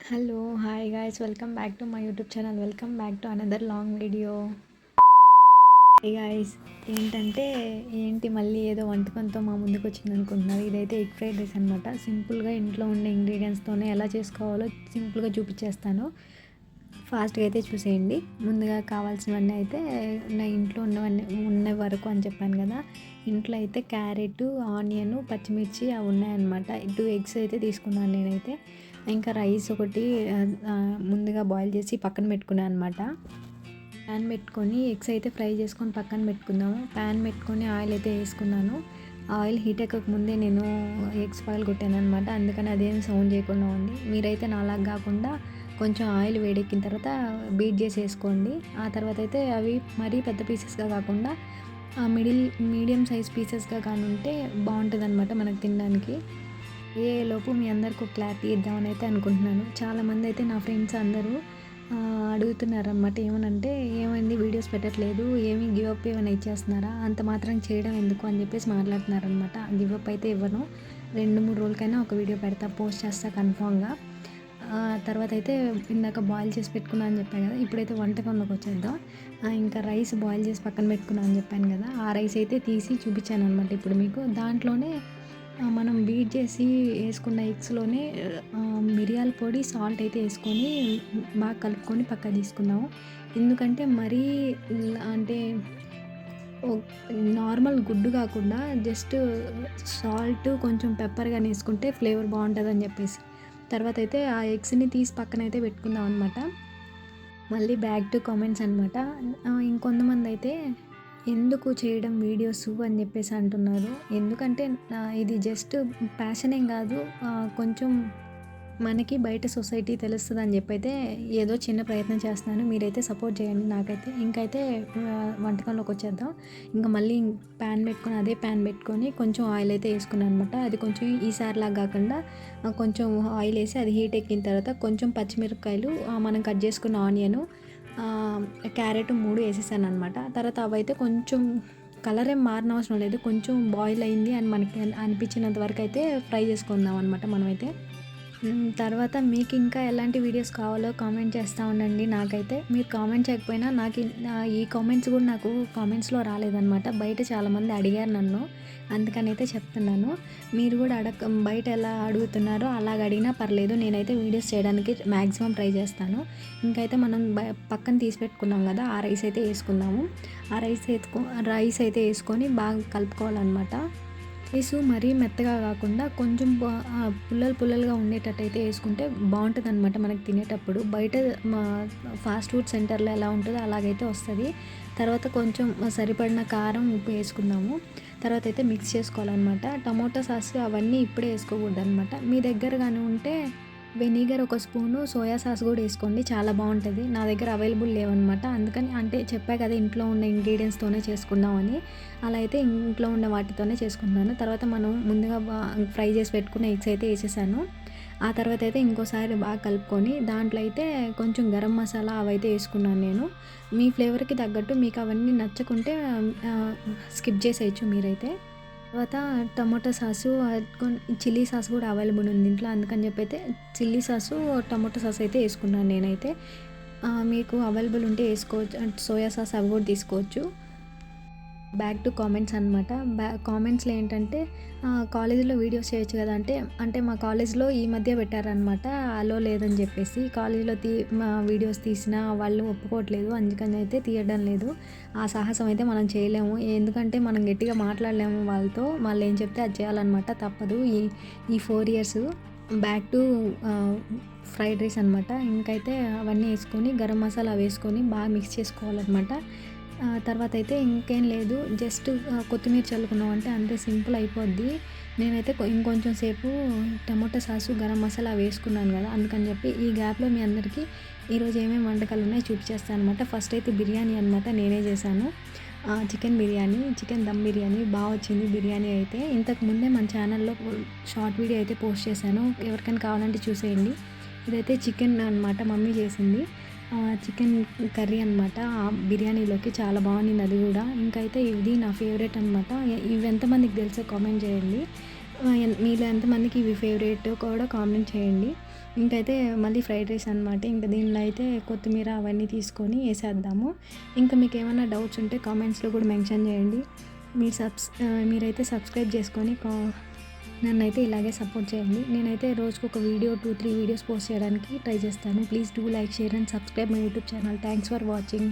Hello hi guys welcome back to my YouTube channel. Welcome back to another long video. Hey guys, ఏంటి మళ్ళీ ఏదో వంటకంతో మా ముందుకు వచ్చింది అనుకుంటున్నారు. ఇదైతే ఎగ్ ఫ్రైడ్ రైస్ అనమాట. సింపుల్గా ఇంట్లో ఉండే ఇంగ్రీడియంట్స్తోనే ఎలా చేసుకోవాలో సింపుల్గా చూపించేస్తాను. ఫాస్ట్గా అయితే చూసేయండి. ముందుగా కావాల్సినవన్నీ అయితే నా ఇంట్లో ఉన్న వరకు అని చెప్పాను కదా. ఇంట్లో అయితే క్యారెట్, ఆనియన్, పచ్చిమిర్చి అవి ఉన్నాయన్నమాట. 2 ఎగ్స్ అయితే తీసుకున్నాను నేనైతే. ఇంకా రైస్ ఒకటి ముందుగా బాయిల్ చేసి పక్కన పెట్టుకున్నాను అనమాట. ప్యాన్ పెట్టుకొని ఎగ్స్ అయితే ఫ్రై చేసుకొని పక్కన పెట్టుకుందాము. ప్యాన్ పెట్టుకొని ఆయిల్ అయితే వేసుకున్నాను. ఆయిల్ హీట్ ఎక్కక ముందే నేను ఎగ్స్ పగలగొట్టాను అనమాట. అందుకని అదేం సౌండ్ చేయకుండా ఉంది. మీరైతే నాలాగా కాకుండా కొంచెం ఆయిల్ వేడెక్కిన తర్వాత బీట్ చేసి వేసుకోండి. ఆ తర్వాత అయితే అవి మరీ పెద్ద పీసెస్గా కాకుండా మీడియం సైజ్ పీసెస్గా కానీ ఉంటే బాగుంటుంది అనమాట మనకు తినడానికి. లోపు మీ అందరికి ఒక క్లారిటీ ఇద్దామని అయితే అనుకుంటున్నాను. చాలామంది అయితే నా ఫ్రెండ్స్ అందరూ అడుగుతున్నారన్నమాట. ఏమనంటే ఏమైంది వీడియోస్ పెట్టట్లేదు, ఏమి గివ్ అప్ ఏమైనా ఇచ్చేస్తున్నారా, అంత మాత్రం చేయడం ఎందుకు అని చెప్పేసి మాట్లాడుతున్నారనమాట. గివ్ అప్ అయితే ఇవ్వను. 2-3 రోజులకైనా ఒక వీడియో పెడతా, పోస్ట్ చేస్తా కన్ఫామ్గా. తర్వాత అయితే ఇందాక బాయిల్ చేసి పెట్టుకున్నా అని చెప్పాను కదా. ఇప్పుడైతే వంటకంలోకి వచ్చేద్దాం. ఇంకా రైస్ బాయిల్ చేసి పక్కన పెట్టుకున్నా అని చెప్పాను కదా. ఆ రైస్ అయితే తీసి చూపించాను అనమాట ఇప్పుడు మీకు. దాంట్లోనే మనం బీట్ చేసి వేసుకున్న ఎగ్స్లోనే మిరియాల పొడి, సాల్ట్ అయితే వేసుకొని బాగా కలుపుకొని పక్కకు తీసుకున్నాము. ఎందుకంటే మరీ అంటే నార్మల్ గుడ్డు కాకుండా జస్ట్ సాల్ట్ కొంచెం పెప్పర్ కానీ వేసుకుంటే ఫ్లేవర్ బాగుంటుందని చెప్పేసి తర్వాత అయితే ఆ ఎగ్స్ని తీసి పక్కన అయితే పెట్టుకుందాం అనమాట. మళ్ళీ బ్యాక్ టు కామెంట్స్ అనమాట. ఇంకొంతమంది అయితే ఎందుకు చేయడం వీడియోస్ అని చెప్పేసి అంటున్నారు. ఎందుకంటే ఇది జస్ట్ ప్యాషన్ ఏం కాదు, కొంచెం మనకి బయట సొసైటీ తెలుస్తుంది అని చెప్పి అయితే ఏదో చిన్న ప్రయత్నం చేస్తున్నాను. మీరైతే సపోర్ట్ చేయండి నాకైతే. ఇంకైతే వంటకంలోకి వచ్చేద్దాం. ఇంకా మళ్ళీ అదే ప్యాన్ పెట్టుకొని కొంచెం ఆయిల్ అయితే వేసుకున్నాను అనమాట. అది కొంచెం ఈసారిలాగా కాకుండా కొంచెం ఆయిల్ వేసి అది హీట్ ఎక్కిన తర్వాత కొంచెం పచ్చిమిరపకాయలు, మనం కట్ చేసుకున్న ఆనియను, క్యారెట్ 3 వేసేసాను అనమాట. తర్వాత అవైతే కొంచెం కలర్ ఏం మారనవసరం లేదు, కొంచెం బాయిల్ అయింది అని మనకి అనిపించినంత వరకు అయితే ఫ్రై చేసుకుందాం అనమాట మనమైతే. తర్వాత మీకు ఇంకా ఎలాంటి వీడియోస్ కావాలో కామెంట్ చేస్తూ ఉండండి. నాకైతే మీరు కామెంట్ చేయకపోయినా ఈ కామెంట్స్ కూడా నాకు కామెంట్స్లో రాలేదన్నమాట. బయట చాలామంది అడిగారు నన్ను, అందుకనైతే చెప్తున్నాను. మీరు కూడా బయట ఎలా అడుగుతున్నారో అలాగ అడిగినా పర్లేదు, నేనైతే వీడియోస్ చేయడానికి మ్యాక్సిమం ట్రై చేస్తాను. ఇంకైతే మనం పక్కన తీసి పెట్టుకున్నాం కదా, ఆ రైస్ అయితే వేసుకుందాము. ఆ రైస్ అయితే వేసుకొని బాగా కలుపుకోవాలన్నమాట. రైసు మరీ మెత్తగా కాకుండా కొంచెం పుల్లలుగా ఉండేటట్టయితే వేసుకుంటే బాగుంటుంది అనమాట మనకి తినేటప్పుడు. బయట ఫాస్ట్ ఫుడ్ సెంటర్లో ఎలా ఉంటుందో అలాగైతే వస్తుంది. తర్వాత కొంచెం సరిపడిన కారం, ఉప్పు వేసుకుందాము. తర్వాత అయితే మిక్స్ చేసుకోవాలన్నమాట. టమోటా సాస్ అవన్నీ ఇప్పుడే వేసుకోకూడదు అనమాట. మీ దగ్గర కానీ ఉంటే వెనిగర్ 1 స్పూను, సోయా సాస్ కూడా వేసుకోండి, చాలా బాగుంటుంది. నా దగ్గర అవైలబుల్ లేవన్నమాట. అందుకని అంటే చెప్పా కదా ఇంట్లో ఉన్న ఇంగ్రీడియంట్స్తోనే చేసుకుందామని. అలా అయితే ఇంట్లో ఉన్న వాటితోనే చేసుకుంటున్నాను. తర్వాత మనం ముందుగా ఫ్రై చేసి పెట్టుకున్న ఎగ్స్ అయితే వేసేసాను. ఆ తర్వాత అయితే ఇంకోసారి బాగా కలుపుకొని దాంట్లో అయితే కొంచెం గరం మసాలా అవైతే వేసుకున్నాను నేను. మీ ఫ్లేవర్కి తగ్గట్టు మీకు అవన్నీ నచ్చకుంటే స్కిప్ చేసేయచ్చు మీరైతే. తర్వాత టమోటా సాసు, చిల్లీ సాస్ కూడా అవైలబుల్ ఉంది ఇంట్లో. అందుకని చెప్పి అయితే చిల్లీ సాసు, టమోటా సాస్ అయితే వేసుకున్నాను నేనైతే. మీకు అవైలబుల్ ఉంటే వేసుకోవచ్చు, సోయా సాస్ అవి కూడా తీసుకోవచ్చు. బ్యాక్ టు కామెంట్స్ అనమాట. కామెంట్స్లో ఏంటంటే కాలేజీలో వీడియోస్ చేయొచ్చు కదా అంటే మా కాలేజ్లో ఈ మధ్య పెట్టారనమాట అలో లేదని చెప్పేసి. కాలేజీలో మా వీడియోస్ తీసినా వాళ్ళు ఒప్పుకోవట్లేదు, అందుకని అయితే తీయడం లేదు. ఆ సాహసం అయితే మనం చేయలేము, ఎందుకంటే మనం గట్టిగా మాట్లాడలేము వాళ్ళతో. వాళ్ళు ఏం చెప్తే అది చేయాలన్నమాట, తప్పదు. ఈ 4 years back to fried rice అనమాట. ఇంకైతే అవన్నీ వేసుకొని గరం మసాలా వేసుకొని బాగా మిక్స్ చేసుకోవాలన్నమాట. తర్వాత అయితే ఇంకేం లేదు, జస్ట్ కొత్తిమీర చల్లుకున్నాం అంటే అంతే, సింపుల్ అయిపోద్ది. నేనైతే ఇంకొంచెం సేపు టమోటా సాసు, గరం మసాలా వేసుకున్నాను కదా, అందుకని చెప్పి ఈ గ్యాప్లో మీ అందరికీ ఈరోజు ఏమేమి వంటకాలు ఉన్నాయో చూపించేస్తాను అనమాట. ఫస్ట్ అయితే బిర్యానీ అనమాట నేనే చేశాను. చికెన్ బిర్యానీ, చికెన్ దమ్ బిర్యానీ బాగా వచ్చింది బిర్యానీ అయితే. ఇంతకుముందే మన ఛానల్లో షార్ట్ వీడియో అయితే పోస్ట్ చేశాను, ఎవరికైనా కావాలంటే చూసేయండి. ఇదైతే చికెన్ అనమాట, మమ్మీ చేసింది. చికెన్ కర్రీ అనమాట. ఆ బిర్యానీలోకి చాలా బాగుంది అది కూడా. ఇంకైతే ఇది నా ఫేవరెట్ అనమాట. ఇవి ఎంతమందికి తెలుసో కామెంట్ చేయండి. మీలో ఎంతమందికి ఇవి ఫేవరెట్ కూడా కామెంట్ చేయండి. ఇంకైతే మళ్ళీ ఫ్రైడ్ రైస్ అనమాట. ఇంక దీనిలో అయితే కొత్తిమీర అవన్నీ తీసుకొని ఏసేద్దాము. ఇంకా మీకేమన్నా డౌట్స్ ఉంటే కామెంట్స్‌లో కూడా మెన్షన్ చేయండి. మీరైతే సబ్స్క్రైబ్ చేసుకొని నన్నైతే ఇలాగే సపోర్ట్ చేయండి. నేనైతే రోజుకొక వీడియో 2, 3 వీడియోస్ పోస్ట్ చేయడానికి ట్రై చేస్తాను. Please do like, share and subscribe my YouTube channel. Thanks for watching.